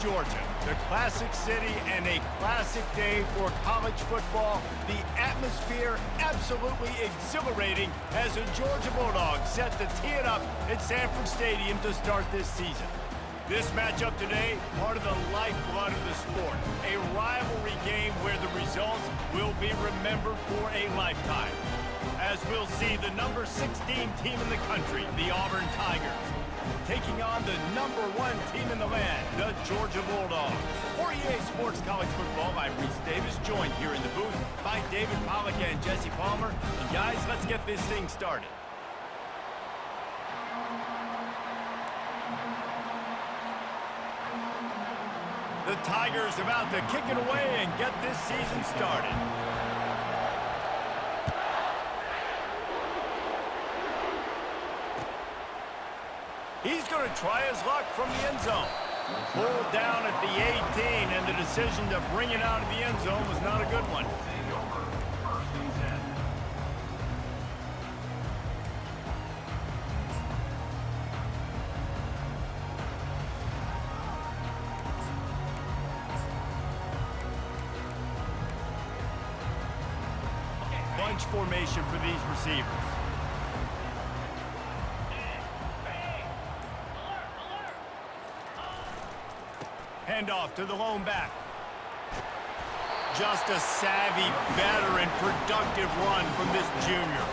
Georgia, the classic city and a classic day for college football. The atmosphere absolutely exhilarating as the Georgia Bulldogs set to tee it up at Sanford Stadium to start this season. This matchup today, part of the lifeblood of the sport, a rivalry game where the results will be remembered for a lifetime. As we'll see the number 16 team in the country, the Auburn Tigers, taking on the number 1 team in the land, the Georgia Bulldogs. For EA Sports College Football, I'm Reese Davis, joined here in the booth by David Pollack and Jesse Palmer. And guys, let's get this thing started. The Tigers about to kick it away and get this season started. He's going to try his luck from the end zone. Pulled down at the 18, and the decision to bring it out of the end zone was not a good one. Bunch formation for these receivers. Handoff to the lone back. Just a savvy, veteran, productive run from this junior.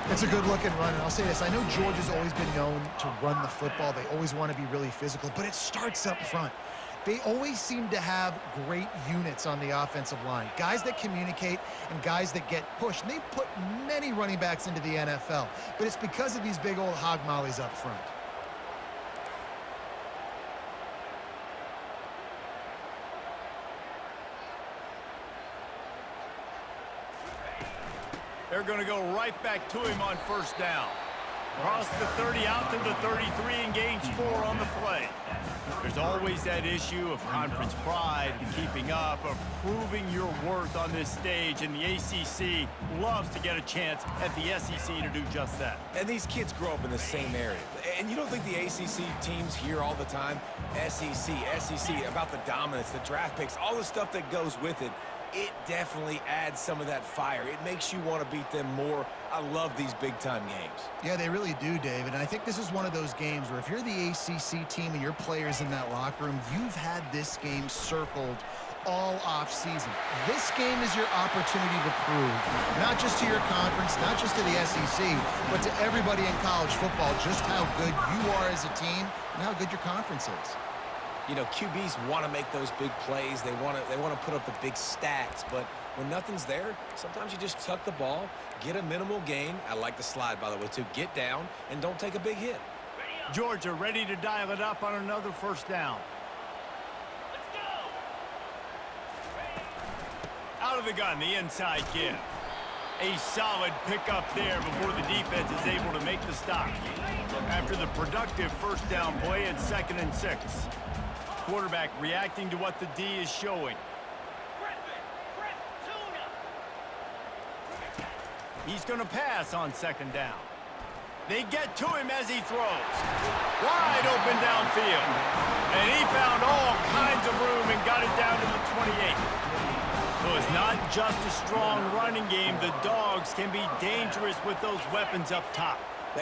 It's a good-looking run, and I'll say this. I know Georgia's always been known to run the football. They always want to be really physical, but it starts up front. They always seem to have great units on the offensive line, guys that communicate and guys that get pushed. And they've put many running backs into the NFL, but it's because of these big old hog mollies up front. They're going to go right back to him on first down. Across the 30 out to the 33 and gains 4 on the play. There's always that issue of conference pride, of keeping up, of proving your worth on this stage, and the ACC loves to get a chance at the SEC to do just that. And these kids grow up in the same area. And you don't think the ACC teams hear all the time, SEC, about the dominance, the draft picks, all the stuff that goes with it. It definitely adds some of that fire. It makes you want to beat them more. I love these big-time games. Yeah, they really do, David. And I think this is one of those games where if you're the ACC team and your players in that locker room, you've had this game circled all off-season. This game is your opportunity to prove, not just to your conference, not just to the SEC, but to everybody in college football, just how good you are as a team and how good your conference is. You know, QBs want to make those big plays. They want to put up the big stats. But when nothing's there, sometimes you just tuck the ball, get a minimal gain. I like the slide, by the way, too. Get down and don't take a big hit. Georgia ready to dial it up on another first down. Let's go. Out of the gun, the inside give. A solid pickup there before the defense is able to make the stop. After the productive first down play at 2nd and 6. Quarterback reacting to what the D is showing. He's going to pass on 2nd down. They get to him as he throws. Wide open downfield. And he found all kinds of room and got it down to the 28. So it's not just a strong running game. The Dogs can be dangerous with those weapons up top.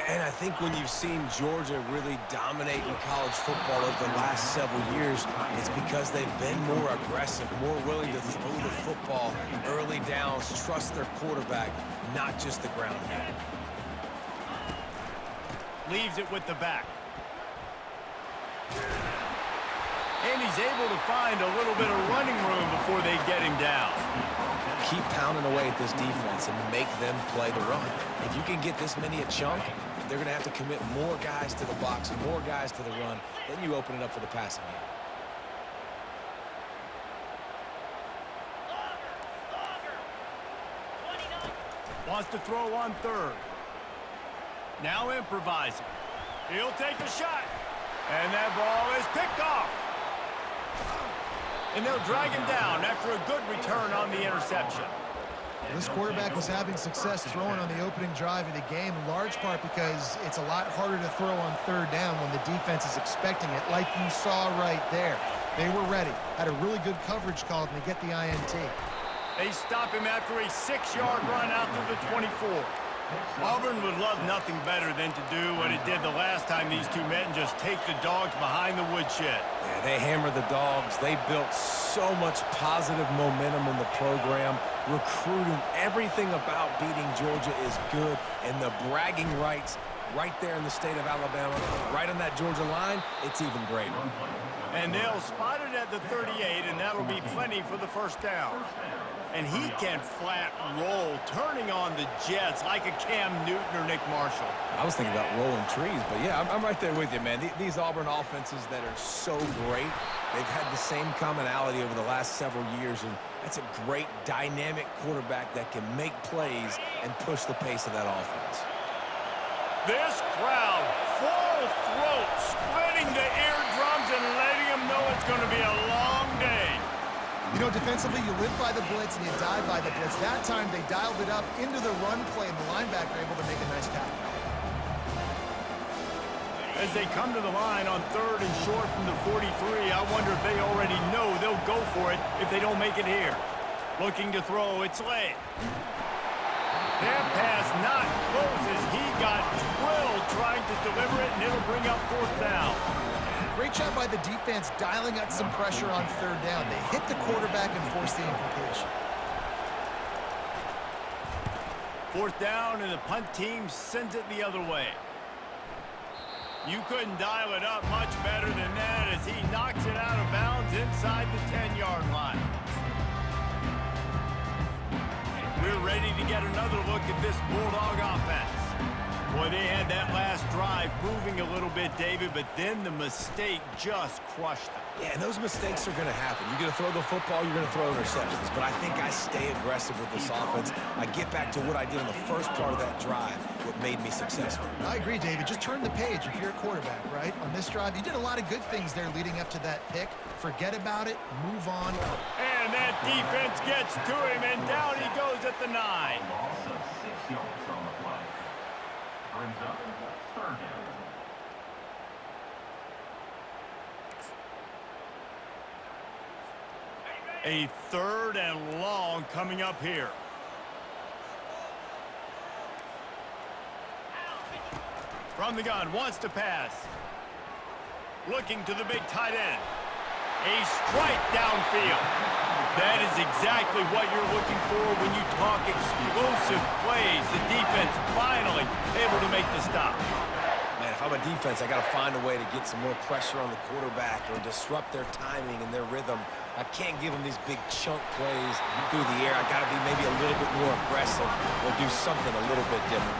And I think when you've seen Georgia really dominate in college football over the last several years, it's because they've been more aggressive, more willing to throw the football early downs, trust their quarterback, not just the ground game. Leaves it with the back. And he's able to find a little bit of running room before they get him down. Keep pounding away at this defense and make them play the run. If you can get this many a chunk, they're going to have to commit more guys to the box and more guys to the run. Then you open it up for the passing game. Wants to throw on 3rd. Now improvising. He'll take a shot. And that ball is picked off. And they'll drag him down after a good return on the interception. This quarterback was having success throwing on the opening drive of the game, in large part because it's a lot harder to throw on 3rd down when the defense is expecting it, like you saw right there. They were ready. Had a really good coverage call, and they get the INT. They stop him after a 6-yard run out to the 24. Auburn would love nothing better than to do what it did the last time these two met and just take the dogs behind the woodshed. Yeah, they hammered the dogs. They built so much positive momentum in the program. Recruiting, everything about beating Georgia is good, and the bragging rights right there in the state of Alabama, right on that Georgia line, it's even greater. And they'll spot it at the 38, and that'll be plenty for the first down. And he can flat roll, turning on the Jets like a Cam Newton or Nick Marshall. I was thinking about rolling trees, but yeah, I'm right there with you, man. These Auburn offenses that are so great, they've had the same commonality over the last several years, and that's a great dynamic quarterback that can make plays and push the pace of that offense. This crowd, full throat, splitting the eardrums and letting them know it's going to be a long day. You know, defensively, you live by the blitz and you die by the blitz. That time, they dialed it up into the run play, and the linebacker able to make a nice tackle. As they come to the line on 3rd and short from the 43, I wonder if they already know they'll go for it if they don't make it here. Looking to throw, it's late. That pass not close as he got drilled trying to deliver it, and it'll bring up 4th down. Great job by the defense dialing out some pressure on 3rd down. They hit the quarterback and forced the incompletion. 4th down, and the punt team sends it the other way. You couldn't dial it up much better than that as he knocks it out of bounds inside the 10-yard line. We're ready to get another look at this Bulldog offense. Boy, they had that last drive moving a little bit, David, but then the mistake just crushed them. Yeah, and those mistakes are going to happen. You're going to throw the football, you're going to throw interceptions. But I think I stay aggressive with this offense. I get back to what I did in the first part of that drive, what made me successful. I agree, David. Just turn the page if you're a quarterback, right? On this drive, you did a lot of good things there leading up to that pick. Forget about it. Move on. And that defense gets to him, and down he goes at the 9. Brings up 3rd down. A 3rd and long coming up here. From the gun, wants to pass. Looking to the big tight end. A strike downfield. That is exactly what you're looking for when you talk explosive plays. The defense finally able to make the stop. Man, if I'm a defense, I got to find a way to get some more pressure on the quarterback or disrupt their timing and their rhythm. I can't give them these big chunk plays through the air. I got to be maybe a little bit more aggressive or do something a little bit different.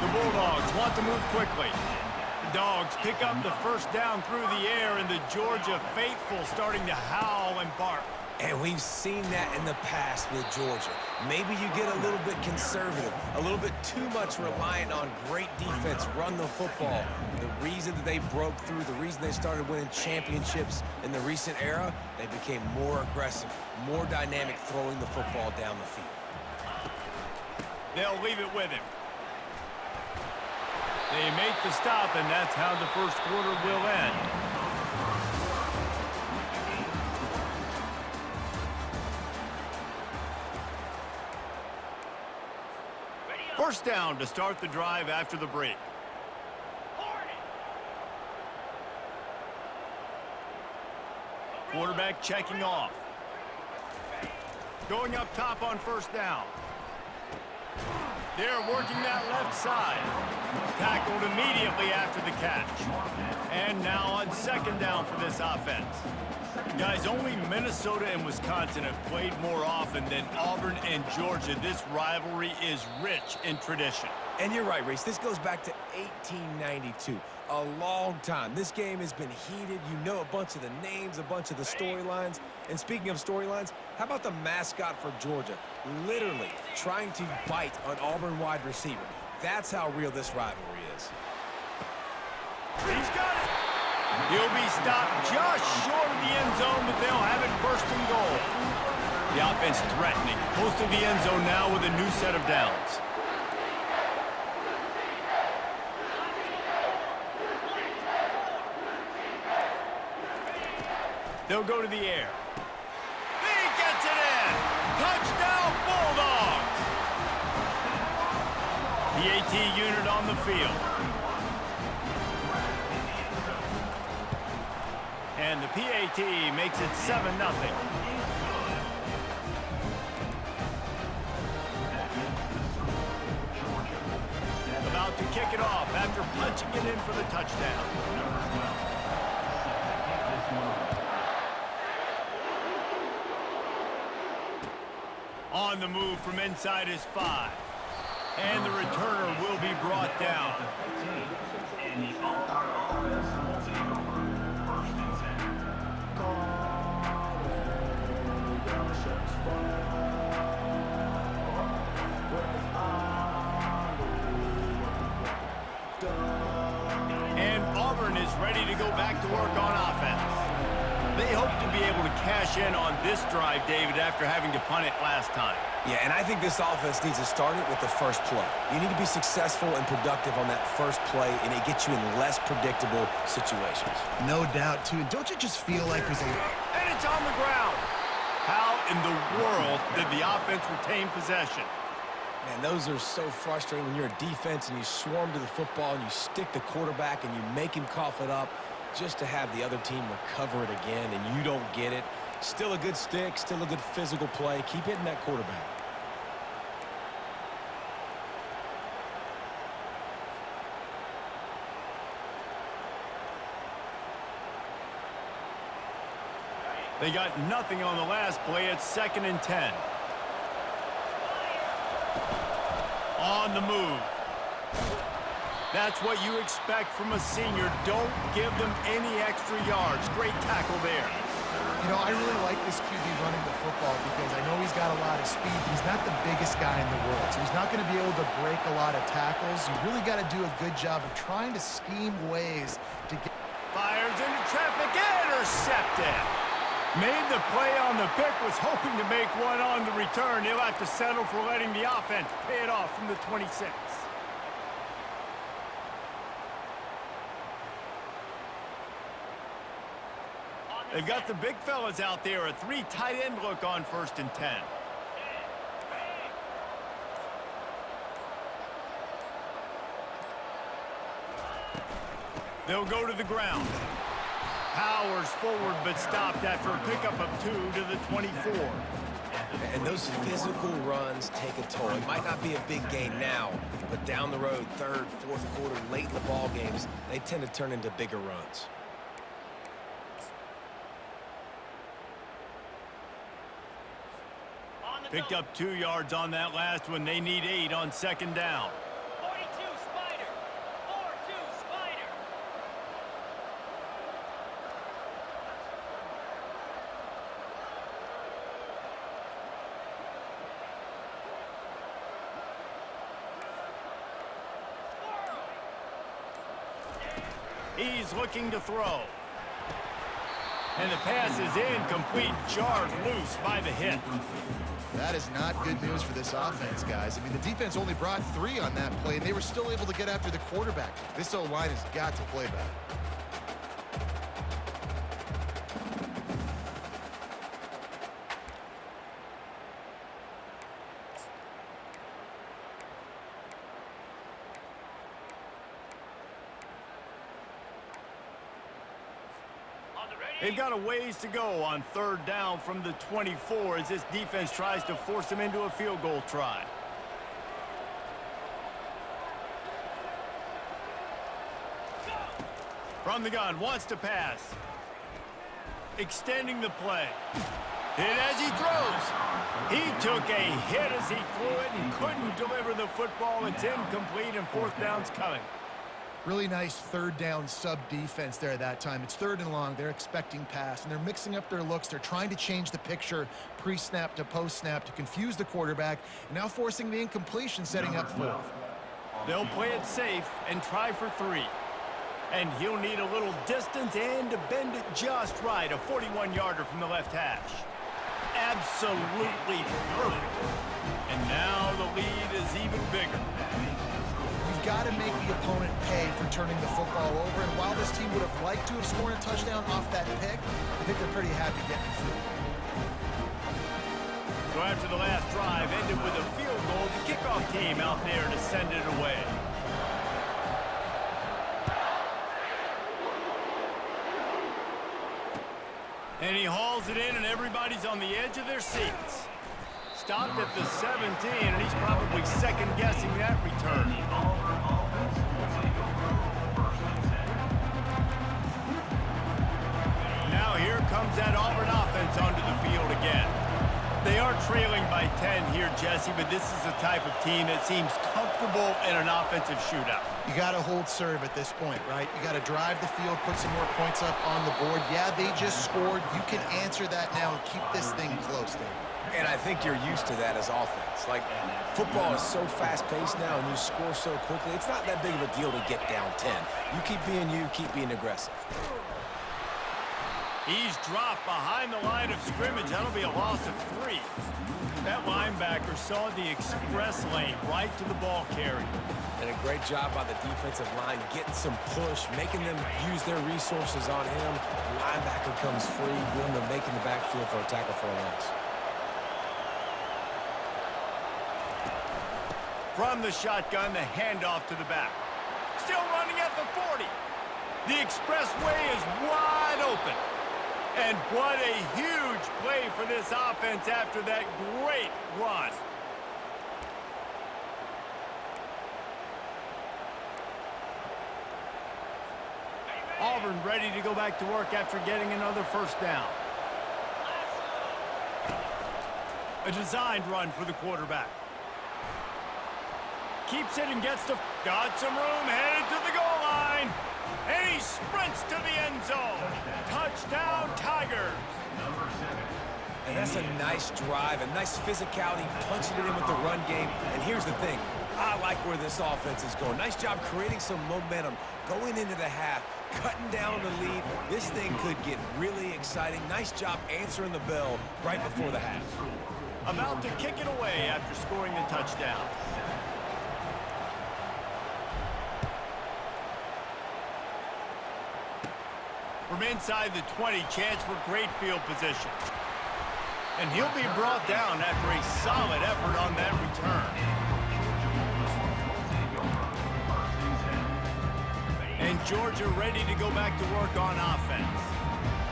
The Bulldogs want to move quickly. The Dogs pick up the first down through the air, and the Georgia faithful starting to howl and bark. And we've seen that in the past with Georgia. Maybe you get a little bit conservative, a little bit too much reliant on great defense, run the football. The reason that they broke through, the reason they started winning championships in the recent era, they became more aggressive, more dynamic throwing the football down the field. They'll leave it with him. They make the stop, and that's how the first quarter will end. First down to start the drive after the break. Quarterback checking off. Going up top on first down. They're working that left side. Tackled immediately after the catch. And now on 2nd down for this offense. Guys, only Minnesota and Wisconsin have played more often than Auburn and Georgia. This rivalry is rich in tradition. And you're right, Reese. This goes back to 1892. A long time. This game has been heated. You know a bunch of the names, a bunch of the storylines. And speaking of storylines, how about the mascot for Georgia? Literally trying to bite an Auburn wide receiver. That's how real this rivalry is. He's got it. He'll be stopped just short of the end zone, but they'll have it 1st and goal. The offense threatening. Close to the end zone now with a new set of downs. They'll go to the air. He gets it in! Touchdown, Bulldogs! The AT unit on the field. And the PAT makes it 7-0. About to kick it off after punching it in for the touchdown. On the move from inside his 5. And the returner will be brought down. And the offense will take over 1st and 10. And Auburn is ready to go back to work on offense. They hope to be able to cash in on this drive, David, after having to punt it last time. Yeah, and I think this offense needs to start it with the first play. You need to be successful and productive on that first play, and it gets you in less predictable situations. No doubt, too. And don't you just feel like there's a... And it's on the ground. How in the world did the offense retain possession? Man, those are so frustrating when you're a defense and you swarm to the football and you stick the quarterback and you make him cough it up just to have the other team recover it again and you don't get it. Still a good stick, still a good physical play. Keep hitting that quarterback. They got nothing on the last play. It's 2nd and 10. On the move. That's what you expect from a senior. Don't give them any extra yards. Great tackle there. You know, I really like this QB running the football because I know he's got a lot of speed. He's not the biggest guy in the world, so he's not going to be able to break a lot of tackles. You really got to do a good job of trying to scheme ways to get... Fires into traffic, intercepted. Made the play on the pick, was hoping to make one on the return. He'll have to settle for letting the offense pay it off from the 26. They've got the big fellas out there, a 3 tight end look on 1st and 10. They'll go to the ground. Powers forward, but stopped after a pickup of 2 to the 24. And those physical runs take a toll. It might not be a big gain now, but down the road, 3rd, 4th quarter, late in the ball games, they tend to turn into bigger runs. Picked up 2 yards on that last one. They need 8 on 2nd down. 42 Spider. 4-2 Spider. He's looking to throw. And the pass is incomplete, jarred loose by the hit. That is not good news for this offense, guys. I mean, the defense only brought 3 on that play, and they were still able to get after the quarterback. This O-line has got to play better. They've got a ways to go on 3rd down from the 24 as this defense tries to force them into a field goal try. From the gun, wants to pass. Extending the play. Hit as he throws. He took a hit as he threw it and couldn't deliver the football. It's incomplete and 4th down's coming. Really nice 3rd down sub-defense there that time. It's 3rd and long. They're expecting pass, and they're mixing up their looks. They're trying to change the picture pre-snap to post-snap to confuse the quarterback, and now forcing the incompletion, setting up 4th. They'll play it safe and try for 3. And he'll need a little distance and to bend it just right. A 41-yarder from the left hash. Absolutely perfect. And now the lead is even bigger. You've you've got to make the opponent pay for turning the football over. And while this team would have liked to have scored a touchdown off that pick, I think they're pretty happy getting the field. So after the last drive ended with a field goal, the kickoff team out there to send it away. And he hauls it in, and everybody's on the edge of their seats. Stopped at the 17, and he's probably second-guessing that return. Now here comes that Auburn offense onto the field again. They are trailing by 10 here, Jesse, but this is the type of team that seems comfortable in an offensive shootout. You got to hold serve at this point, right? You got to drive the field, put some more points up on the board. Yeah, they just scored. You can answer that now and keep this thing close, David. And I think you're used to that as offense. Like, football is so fast-paced now, and you score so quickly. It's not that big of a deal to get down 10. You keep being aggressive. He's dropped behind the line of scrimmage. That'll be a loss of 3. That linebacker saw the express lane right to the ball carrier. And a great job by the defensive line getting some push, making them use their resources on him. The linebacker comes free, doing the making the backfield for a tackle for a loss. From the shotgun, the handoff to the back. Still running at the 40. The expressway is wide open. And what a huge play for this offense after that great run. Auburn ready to go back to work after getting another first down. A designed run for the quarterback. Keeps it and gets got some room, headed to the goal line. And he sprints to the end zone. Touchdown, Tigers. And that's a nice drive, a nice physicality, punching it in with the run game. And here's the thing. I like where this offense is going. Nice job creating some momentum, going into the half, cutting down the lead. This thing could get really exciting. Nice job answering the bell right before the half. About to kick it away after scoring the touchdown. From inside the 20, chance for great field position. And he'll be brought down after a solid effort on that return. And Georgia ready to go back to work on offense.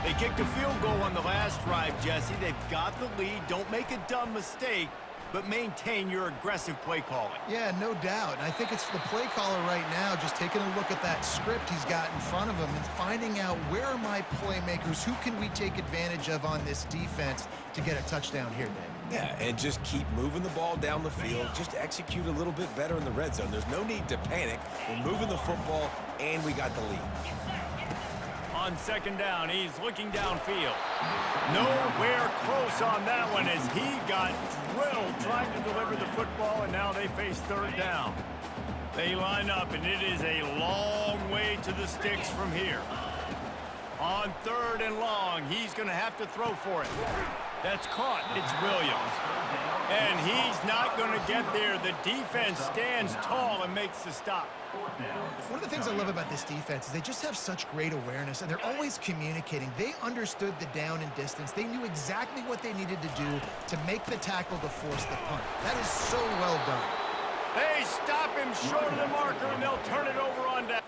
They kicked a field goal on the last drive, Jesse. They've got the lead. Don't make a dumb mistake, but maintain your aggressive play calling. Yeah, no doubt. And I think it's the play caller right now just taking a look at that script he's got in front of him and finding out where are my playmakers, who can we take advantage of on this defense to get a touchdown here, Dave. Yeah, and just keep moving the ball down the field. Just execute a little bit better in the red zone. There's no need to panic. We're moving the football, and we got the lead. On second down, he's looking downfield. Nowhere close on that one as he got drilled trying to deliver the football, and now they face third down. They line up, and it is a long way to the sticks from here. On third and long, he's going to have to throw for it. That's caught. It's Williams. And he's not going to get there. The defense stands tall and makes the stop. One of the things I love about this defense is they just have such great awareness, and they're always communicating. They understood the down and distance. They knew exactly what they needed to do to make the tackle to force the punt. That is so well done. They stop him short of the marker, and they'll turn it over on down.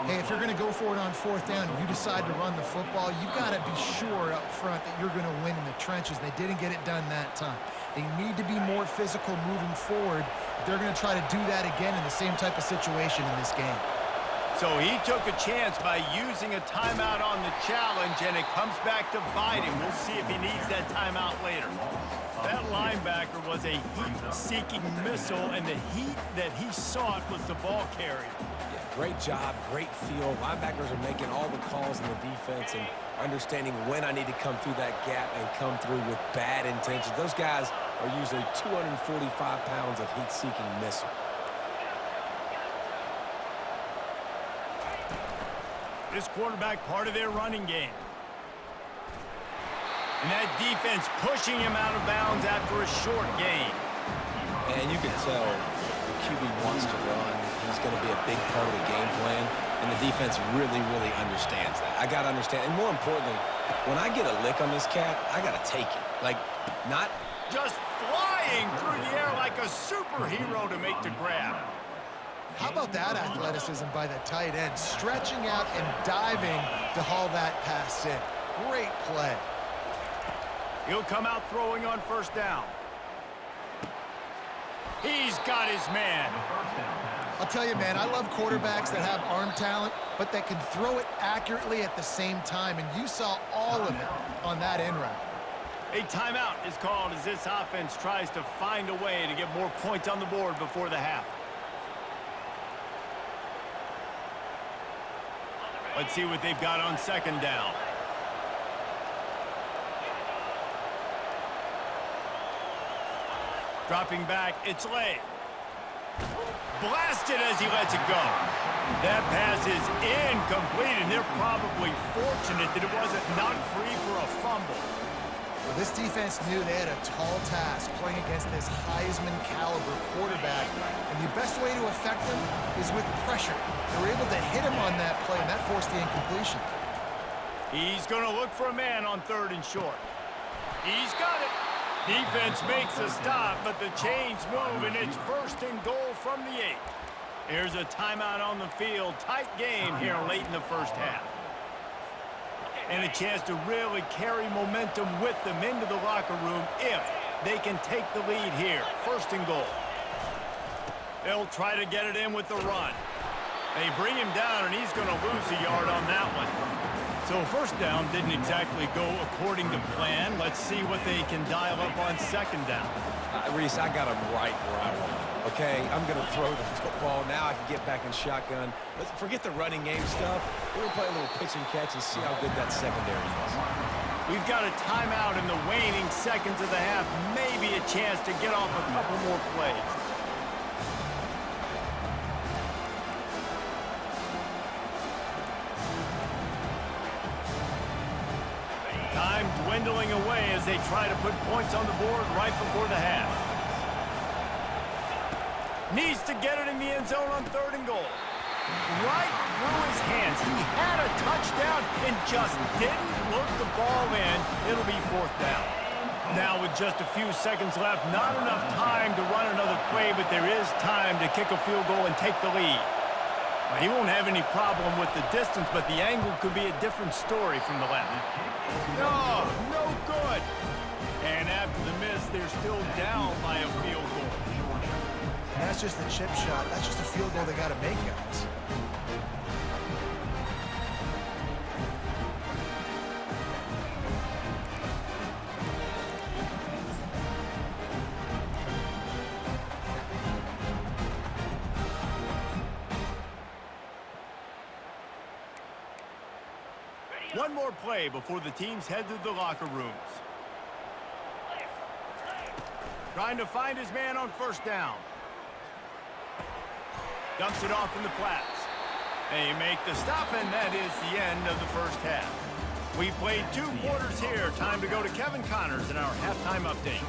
Hey, if you're going to go for it on fourth down and you decide to run the football, you've got to be sure up front that you're going to win in the trenches. They didn't get it done that time. They need to be more physical moving forward. They're going to try to do that again in the same type of situation in this game. So he took a chance by using a timeout on the challenge, and it comes back to bite him. We'll see if he needs that timeout later. That linebacker was a heat-seeking missile, and the heat that he sought was the ball carrier. Great job, great feel. Linebackers are making all the calls in the defense and understanding when I need to come through that gap and come through with bad intentions. Those guys are usually 245 pounds of heat-seeking missile. This quarterback part of their running game. And that defense pushing him out of bounds after a short gain. And you can tell the QB wants to run. He's going to be a big part of the game plan, and the defense really, really understands that. I got to understand, and more importantly, when I get a lick on this cat, I got to take it. Like, not Just flying through the air like a superhero to make the grab. How about that athleticism by the tight end, stretching out and diving to haul that pass in. Great play. He'll come out throwing on first down. He's got his man. I'll tell you, man, I love quarterbacks that have arm talent, but that can throw it accurately at the same time, and you saw all of it on that in route. A timeout is called as this offense tries to find a way to get more points on the board before the half. Let's see what they've got on second down. Dropping back, it's late. Blasted as he lets it go. That pass is incomplete, and they're probably fortunate that it wasn't knocked free for a fumble. Well, this defense knew they had a tall task playing against this Heisman caliber quarterback, and the best way to affect him is with pressure. They were able to hit him on that play, and that forced the incompletion. He's going to look for a man on third and short. He's got it. Defense makes a stop, but the chains move, and it's first and goal from the 8. Here's a timeout on the field. Tight game here late in the first half. And a chance to really carry momentum with them into the locker room if they can take the lead here. First and goal. They'll try to get it in with the run. They bring him down, and he's going to lose a yard on that one. So first down didn't exactly go according to plan. Let's see what they can dial up on second down. Reese, I got him right where I want him. Okay, I'm going to throw the football. Now I can get back in shotgun. Let's forget the running game stuff. We're going to play a little pitch and catch and see how good that secondary is. We've got a timeout in the waning seconds of the half. Maybe a chance to get off a couple more plays. Time dwindling away as they try to put points on the board right before the half. Needs to get it in the end zone on third and goal. Right through his hands. He had a touchdown and just didn't look the ball in. It'll be fourth down. Now with just a few seconds left, not enough time to run another play, but there is time to kick a field goal and take the lead. He won't have any problem with the distance, but the angle could be a different story from the left. No, no good. And after the miss, they're still down by a field goal. And that's just a chip shot. That's just a field goal they got to make, guys. One more play before the teams head to the locker rooms. Trying to find his man on first down. Dumps it off in the flats. They make the stop, and that is the end of the first half. We've played 2 quarters here. Time to go to Kevin Connors in our halftime update.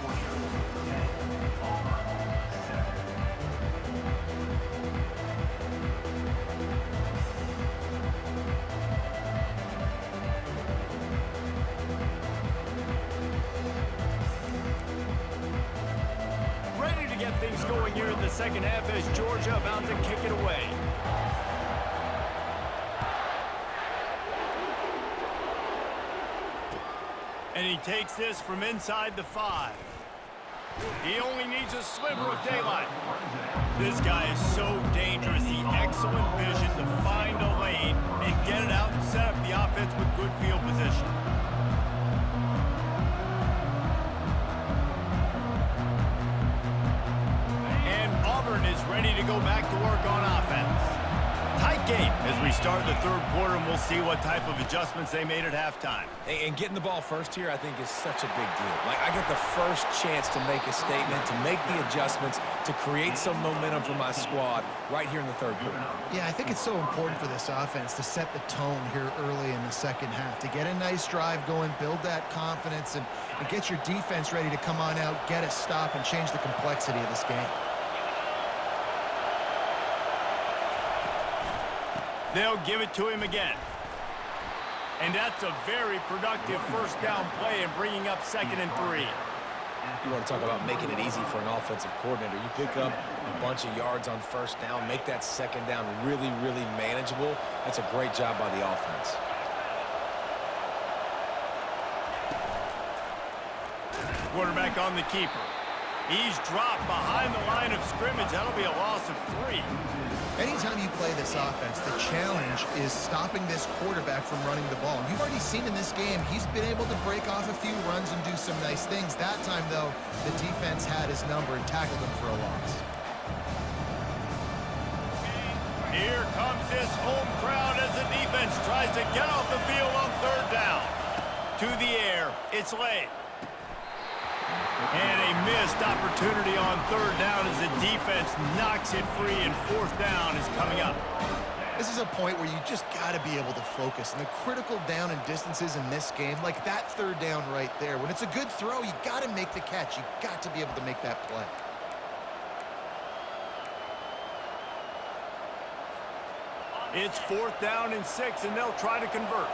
Things going here in the second half as Georgia about to kick it away. And he takes this from inside the 5. He only needs a sliver of daylight. This guy is so dangerous. He excellent vision to find a lane and get it out and set up the offense with good field position. Is ready to go back to work on offense. tight game as we start the third quarter, and we'll see what type of adjustments they made at halftime. And getting the ball first here, I think, is such a big deal. Like, I get the first chance to make a statement, to make the adjustments, to create some momentum for my squad right here in the third quarter. Yeah, I think it's so important for this offense to set the tone here early in the second half, to get a nice drive going, build that confidence, and get your defense ready to come on out, get a stop, and change the complexity of this game. They'll give it to him again. And that's a very productive first down play and bringing up 2nd and 3. You want to talk about making it easy for an offensive coordinator. You pick up a bunch of yards on first down, make that second down really, really manageable. That's a great job by the offense. Quarterback on the keeper. He's dropped behind the line of scrimmage. That'll be a loss of 3. Anytime you play this offense, the challenge is stopping this quarterback from running the ball. And you've already seen in this game, he's been able to break off a few runs and do some nice things. That time, though, the defense had his number and tackled him for a loss. Here comes this home crowd as the defense tries to get off the field on 3rd down. To the air, it's Lay. And a missed opportunity on 3rd down as the defense knocks it free, and 4th down is coming up. This is a point where you just got to be able to focus. And the critical down and distances in this game, like that 3rd down right there, when it's a good throw, you got to make the catch. You got to be able to make that play. It's 4th down and 6, and they'll try to convert.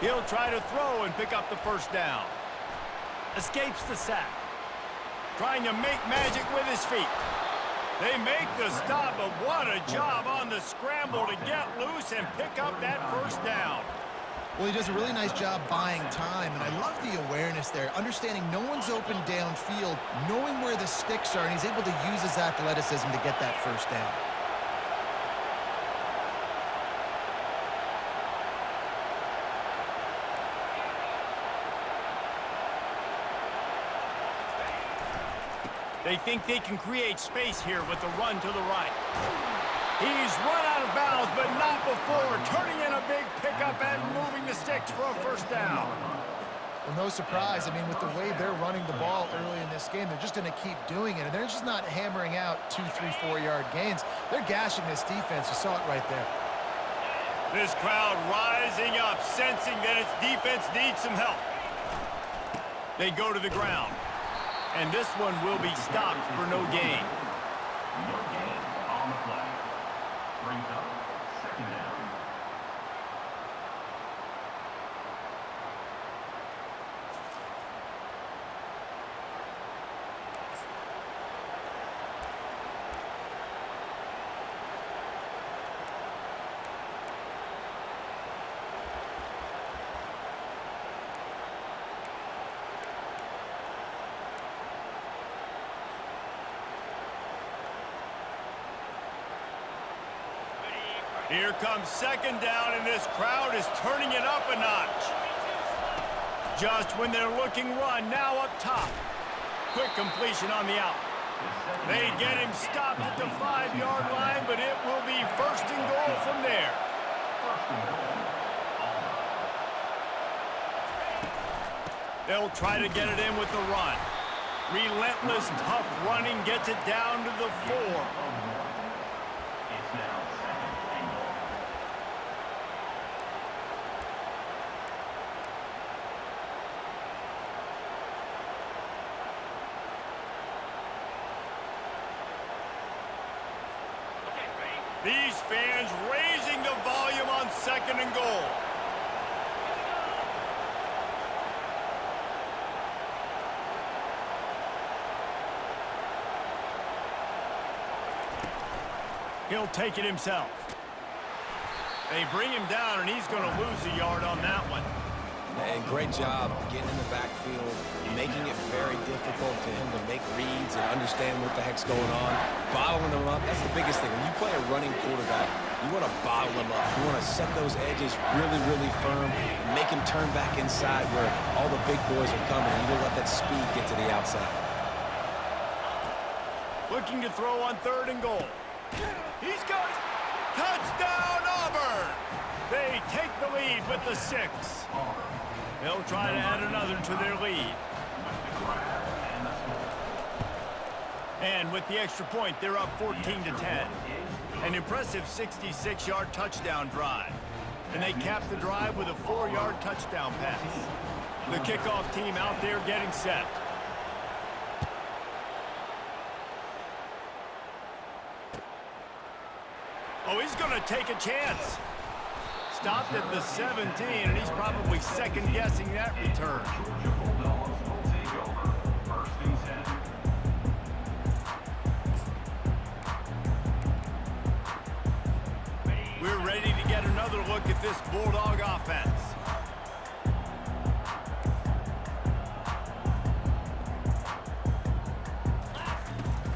He'll try to throw and pick up the first down. Escapes the sack. Trying to make magic with his feet. They make the stop, but what a job on the scramble to get loose and pick up that first down. Well, he does a really nice job buying time, and I love the awareness there, understanding no one's open downfield, knowing where the sticks are, and he's able to use his athleticism to get that first down. They think they can create space here with the run to the right. He's run out of bounds, but not before. Turning in a big pickup and moving the sticks for a first down. Well, no surprise. I mean, with the way they're running the ball early in this game, they're just going to keep doing it. And they're just not hammering out 2, 3, 4-yard gains. They're gashing this defense. You saw it right there. This crowd rising up, sensing that its defense needs some help. They go to the ground. And this one will be stopped for no gain. No gain on the play. Brings up 2nd down. Here comes 2nd down, and this crowd is turning it up a notch. Just when they're looking run, now up top. Quick completion on the out. They get him stopped at the 5-yard line, but it will be 1st and goal from there. They'll try to get it in with the run. Relentless, tough running gets it down to the 4. It's now 2nd and goal. These fans raising the volume on 2nd and goal. He'll take it himself. They bring him down, and he's going to lose a yard on that one. And great job getting in the backfield, making it very difficult for him to make reads and understand what the heck's going on. Bottling them up, that's the biggest thing. When you play a running quarterback, you want to bottle them up. You want to set those edges really, really firm and make him turn back inside where all the big boys are coming. You don't let that speed get to the outside. Looking to throw on 3rd and goal. He's got it. Touchdown, Auburn! They take the lead with the 6. They'll try to add another to their lead. And with the extra point, they're up 14-10. An impressive 66-yard touchdown drive. And they cap the drive with a 4-yard touchdown pass. The kickoff team out there getting set. Oh, he's going to take a chance. Stopped at the 17, and he's probably second-guessing that return. We're ready to get another look at this Bulldog offense.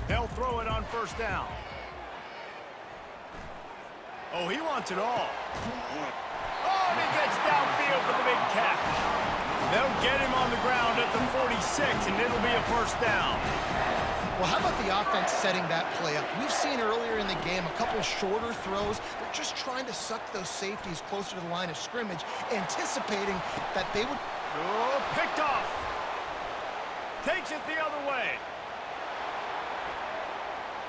They'll throw it on 1st down. Oh, he wants it all. Oh, and he gets downfield for the big catch. They'll get him on the ground at the 46, and it'll be a 1st down. Well, how about the offense setting that play up? We've seen earlier in the game a couple shorter throws. They're just trying to suck those safeties closer to the line of scrimmage, anticipating that they would... Oh, picked off. Takes it the other way.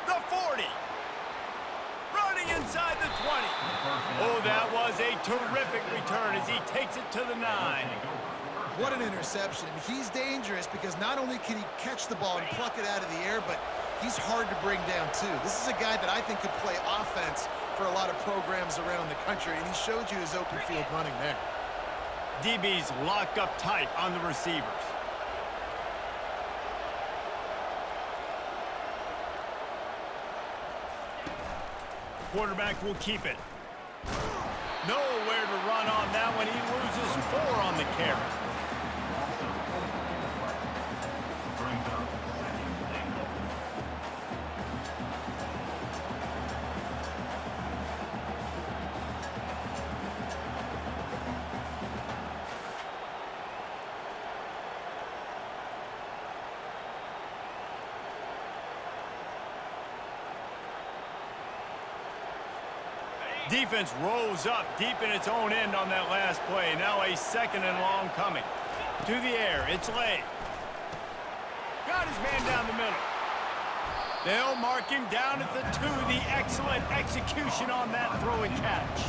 The 40. Running inside the 20. Oh, that was a terrific return as he takes it to the 9. What an interception. He's dangerous because not only can he catch the ball and pluck it out of the air, but he's hard to bring down, too. This is a guy that I think could play offense for a lot of programs around the country, and he showed you his open field running there. DB's locked up tight on the receivers. Quarterback will keep it. Nowhere to run on that one. He loses 4 on the carry. Defense rolls up deep in its own end on that last play. Now a 2nd and long coming. To the air, it's Lay. Got his man down the middle. They'll mark him down at the 2. The excellent execution on that throw and catch.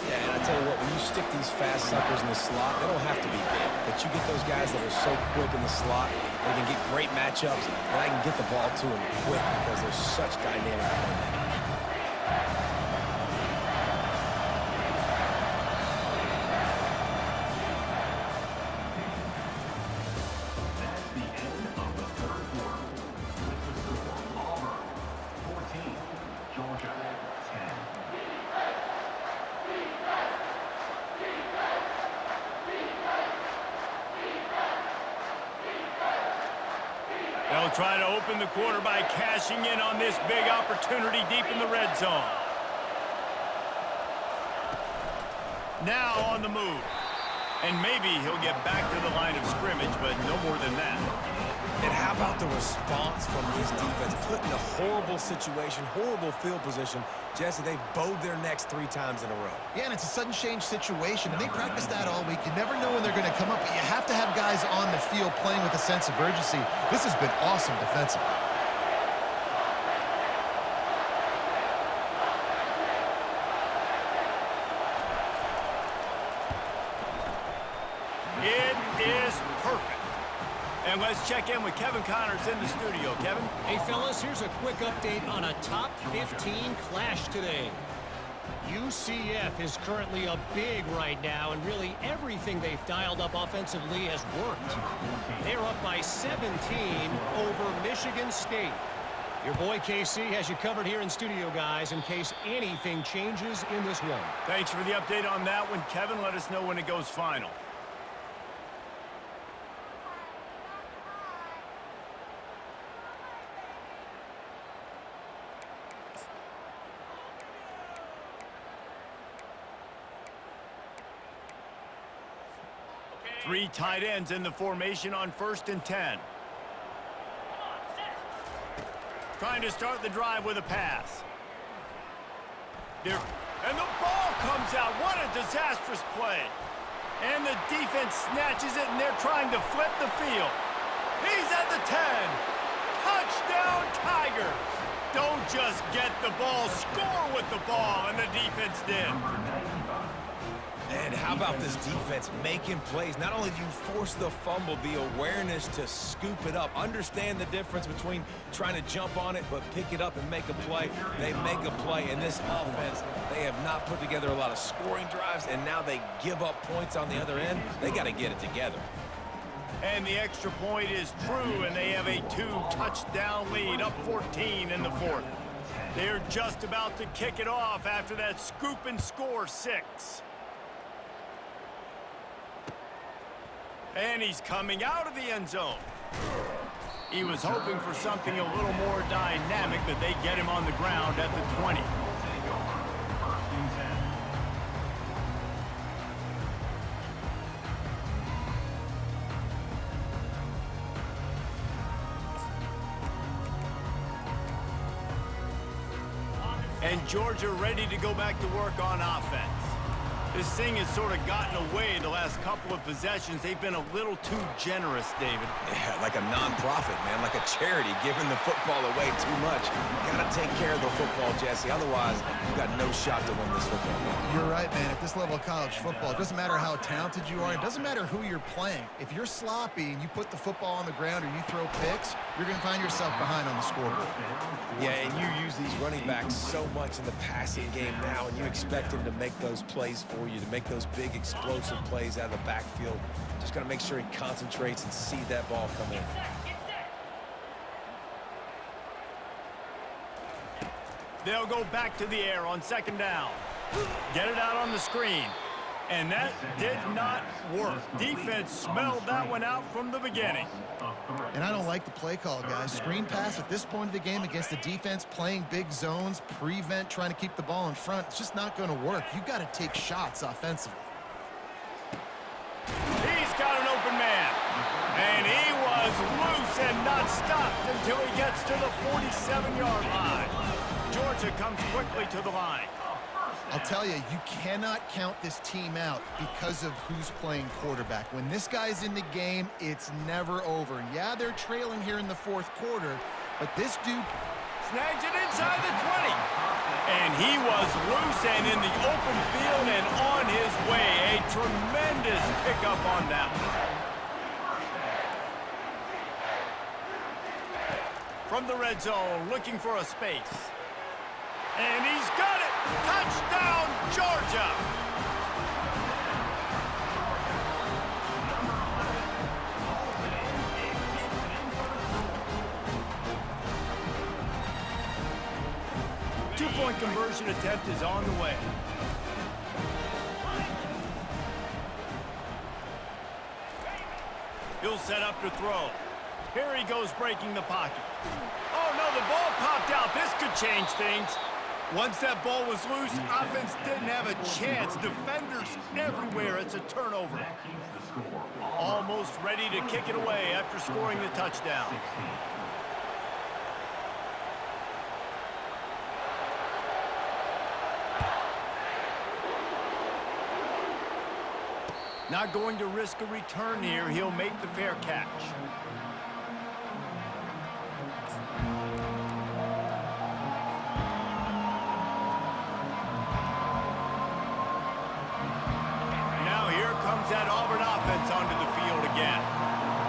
Yeah, and I tell you what, when you stick these fast suckers in the slot, they don't have to be big. But you get those guys that are so quick in the slot, they can get great matchups, and I can get the ball to them quick because they're such dynamic playmakers. They'll try to open the quarter by cashing in on this big opportunity deep in the red zone. Now on the move. And maybe he'll get back to the line of scrimmage, but no more than that. And how about the response from this defense? Put in a horrible situation, horrible field position. Jesse, they've bowed their necks 3 times in a row. Yeah, and it's a sudden change situation, and they practice that all week. You never know when they're going to come up, but you have to have guys on the field playing with a sense of urgency. This has been awesome defensively. It is perfect. And let's check in with Kevin Connors in the studio. Kevin? Hey, fellas, here's a quick update on a top 15 clash today. UCF is currently up big right now, and really everything they've dialed up offensively has worked. They're up by 17 over Michigan State. Your boy KC has you covered here in studio, guys, in case anything changes in this one. Thanks for the update on that one, Kevin. Let us know when it goes final. Three tight ends in the formation on 1st and 10. Trying to start the drive with a pass. There, and the ball comes out. What a disastrous play. And the defense snatches it, and they're trying to flip the field. He's at the 10. Touchdown, Tigers. Don't just get the ball, score with the ball, and the defense did. And how about this defense making plays? Not only do you force the fumble, the awareness to scoop it up. Understand the difference between trying to jump on it, but pick it up and make a play. They make a play. In this offense, they have not put together a lot of scoring drives, and now they give up points on the other end. They got to get it together. And the extra point is true, and they have a 2-touchdown lead, up 14 in the fourth. They're just about to kick it off after that scoop and score 6. And he's coming out of the end zone. He was hoping for something a little more dynamic, but they get him on the ground at the 20. And Georgia ready to go back to work on offense. This thing has sort of gotten away the last couple of possessions. They've been a little too generous, David. Yeah, like a non-profit, man, like a charity, giving the football away too much. Got to take care of the football, Jesse. Otherwise, you've got no shot to win this football game. You're right, man. At this level of college football, it doesn't matter how talented you are. It doesn't matter who you're playing. If you're sloppy and you put the football on the ground or you throw picks, you're going to find yourself behind on the scoreboard. Yeah, and you use these running backs so much in the passing game now, and you expect them to make those plays for you, to make those big explosive plays out of the backfield. Just got to make sure he concentrates and see that ball come in. They'll go back to the air on second down. Get it out on the screen. And that did not work. Defense smelled that one out from the beginning. And I don't like the play call, guys. Screen pass at this point of the game against the defense, playing big zones, prevent, trying to keep the ball in front. It's just not going to work. You've got to take shots offensively. He's got an open man. And he was loose and not stopped until he gets to the 47-yard line. Georgia comes quickly to the line. I'll tell you, you cannot count this team out because of who's playing quarterback. When this guy's in the game, it's never over. Yeah, they're trailing here in the fourth quarter, but this dude snags it inside the 20. And he was loose and in the open field and on his way. A tremendous pickup on that one. From the red zone, looking for a space. And he's got it! Touchdown, Georgia! Two-point conversion attempt is on the way. He'll set up to throw. Here he goes breaking the pocket. Oh, no, the ball popped out. This could change things. Once that ball was loose, offense didn't have a chance. Defenders everywhere. It's a turnover. Almost ready to kick it away after scoring the touchdown. Not going to risk a return here. He'll make the fair catch. That Auburn offense onto the field again.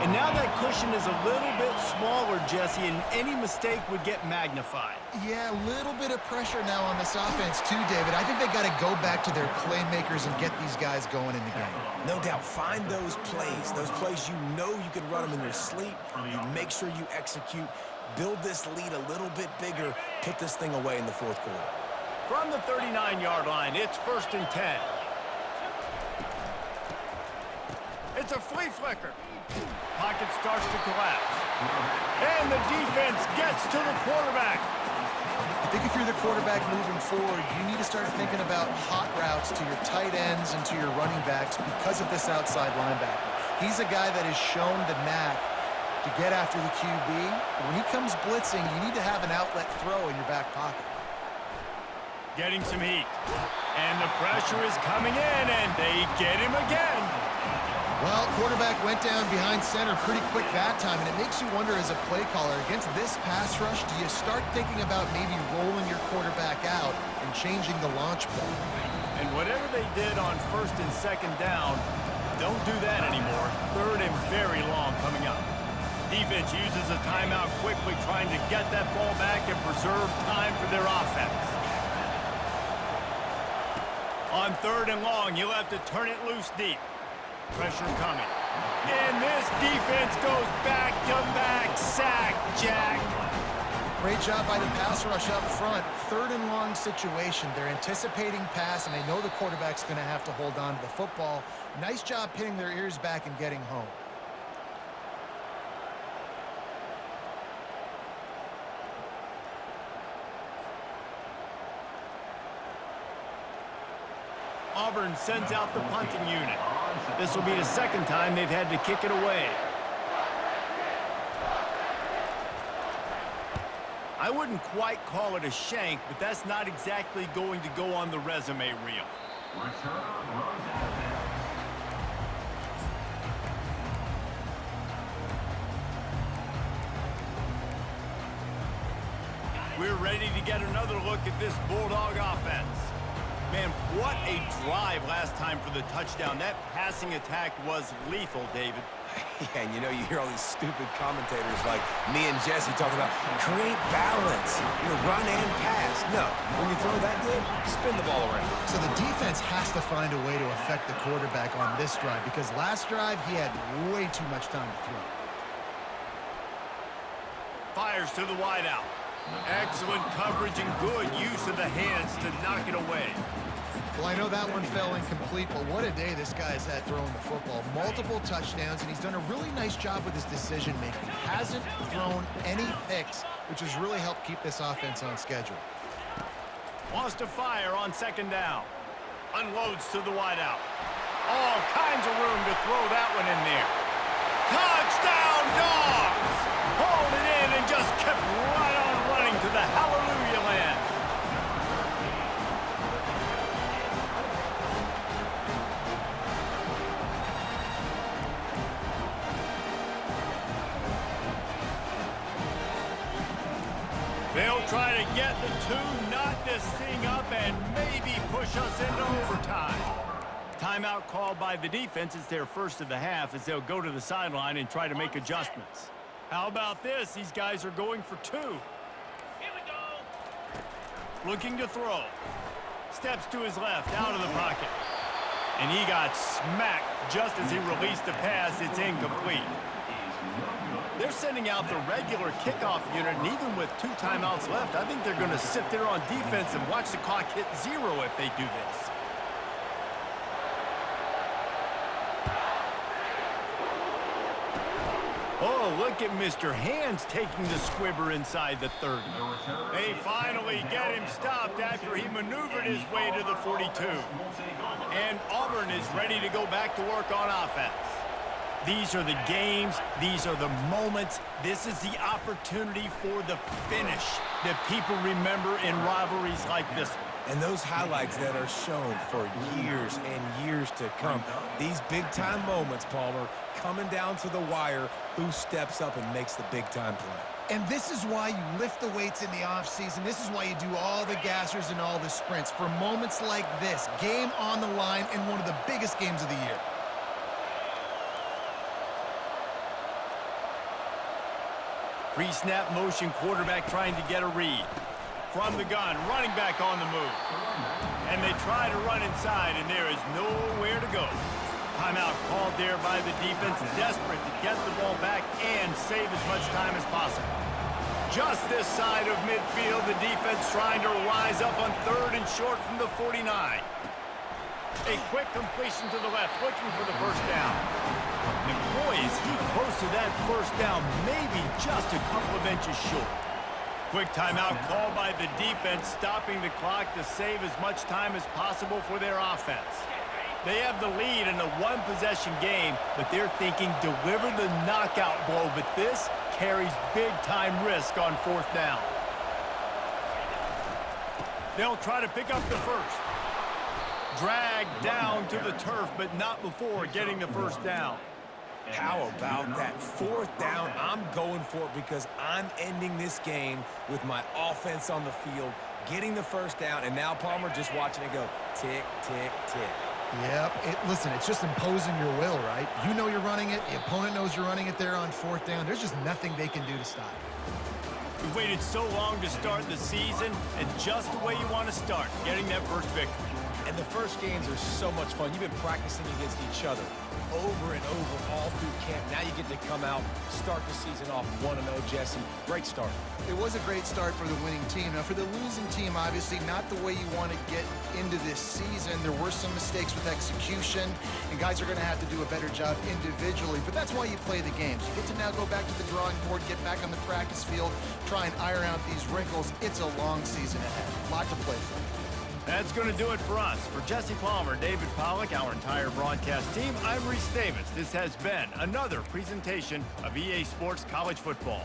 And now that cushion is a little bit smaller, Jesse, and any mistake would get magnified. Yeah, a little bit of pressure now on this offense too, David. I think they got to go back to their playmakers and get these guys going in the game. No doubt. Find those plays you know you can run them in your sleep. You make sure you execute. Build this lead a little bit bigger. Put this thing away in the fourth quarter. From the 39-yard line, it's 1st and 10. It's a flea flicker. Pocket starts to collapse. And the defense gets to the quarterback. I think if you're the quarterback moving forward, you need to start thinking about hot routes to your tight ends and to your running backs because of this outside linebacker. He's a guy that has shown the knack to get after the QB. When he comes blitzing, you need to have an outlet throw in your back pocket. Getting some heat. And the pressure is coming in, and they get him again. Well, quarterback went down behind center pretty quick that time, and it makes you wonder as a play caller, against this pass rush, do you start thinking about maybe rolling your quarterback out and changing the launch play? And whatever they did on first and second down, don't do that anymore. Third and very long coming up. Defense uses a timeout quickly, trying to get that ball back and preserve time for their offense. On third and long, you'll have to turn it loose deep. Pressure coming. And this defense goes back-to-back sack, Jack. Great job by the pass rush up front. Third and long situation. They're anticipating pass, and they know the quarterback's going to have to hold on to the football. Nice job pinning their ears back and getting home. Auburn sends out the punting unit. This will be the second time they've had to kick it away. I wouldn't quite call it a shank, but that's not exactly going to go on the resume reel. We're ready to get another look at this Bulldog offense. Man, what a drive last time for the touchdown. That passing attack was lethal, David. Yeah, and you hear all these stupid commentators like me and Jesse talking about create balance, run and pass. No, when you throw that good, spin the ball around. So the defense has to find a way to affect the quarterback on this drive, because last drive he had way too much time to throw. Fires to the wideout. Excellent coverage and good use of the hands to knock it away. Well, I know that one fell incomplete, but what a day this guy's had throwing the football. Multiple touchdowns, and he's done a really nice job with his decision-making. Hasn't thrown any picks, which has really helped keep this offense on schedule. Wants to fire on second down. Unloads to the wideout. All kinds of room to throw that one in there. Touchdown, Dogs! Hold it in and just kept right on running to the hallelujah land. They'll try to get the two, knot this thing up, and maybe push us into overtime. Timeout called by the defense. It's their first of the half as they'll go to the sideline and try to make adjustments. How about this? These guys are going for two. Here we go. Looking to throw. Steps to his left, out of the pocket. And he got smacked just as he released the pass. It's incomplete. They're sending out the regular kickoff unit, and even with 2 timeouts left, I think they're going to sit there on defense and watch the clock hit 0 if they do this. Oh, look at Mr. Hands taking the squibber inside the 30. They finally get him stopped after he maneuvered his way to the 42. And Auburn is ready to go back to work on offense. These are the games. These are the moments. This is the opportunity for the finish that people remember in rivalries like this one. And those highlights that are shown for years and years to come. These big-time moments, Palmer, coming down to the wire, who steps up and makes the big-time play. And this is why you lift the weights in the offseason. This is why you do all the gassers and all the sprints. For moments like this, game on the line in one of the biggest games of the year. Pre-snap motion, quarterback trying to get a read. From the gun, running back on the move. And they try to run inside, and there is nowhere to go. Timeout called there by the defense, desperate to get the ball back and save as much time as possible. Just this side of midfield, the defense trying to rise up on 3rd and short from the 49. A quick completion to the left, looking for the first down. And boy, is he close to that first down, maybe just a couple of inches short. Quick timeout called by the defense, stopping the clock to save as much time as possible for their offense. They have the lead in a one-possession game, but they're thinking deliver the knockout blow, but this carries big-time risk on fourth down. They'll try to pick up the first. Dragged down to the turf, but not before getting the first down. How about that fourth down? I'm going for it because I'm ending this game with my offense on the field, getting the first down, and now Palmer just watching it go tick, tick, tick. Yep. Listen, it's just imposing your will, right? You know you're running it. The opponent knows you're running it there on fourth down. There's just nothing they can do to stop it. We waited so long to start the season, and just the way you want to start, getting that first victory. And the first games are so much fun. You've been practicing against each other over and over all through camp. Now you get to come out, start the season off 1-0, Jesse. Great start. It was a great start for the winning team. Now, for the losing team, obviously not the way you want to get into this season. There were some mistakes with execution, and guys are going to have to do a better job individually. But that's why you play the games. You get to now go back to the drawing board, get back on the practice field, try and iron out these wrinkles. It's a long season ahead. A lot to play for. That's going to do it for us. For Jesse Palmer, David Pollack, our entire broadcast team, I'm Reese Davis. This has been another presentation of EA Sports College Football.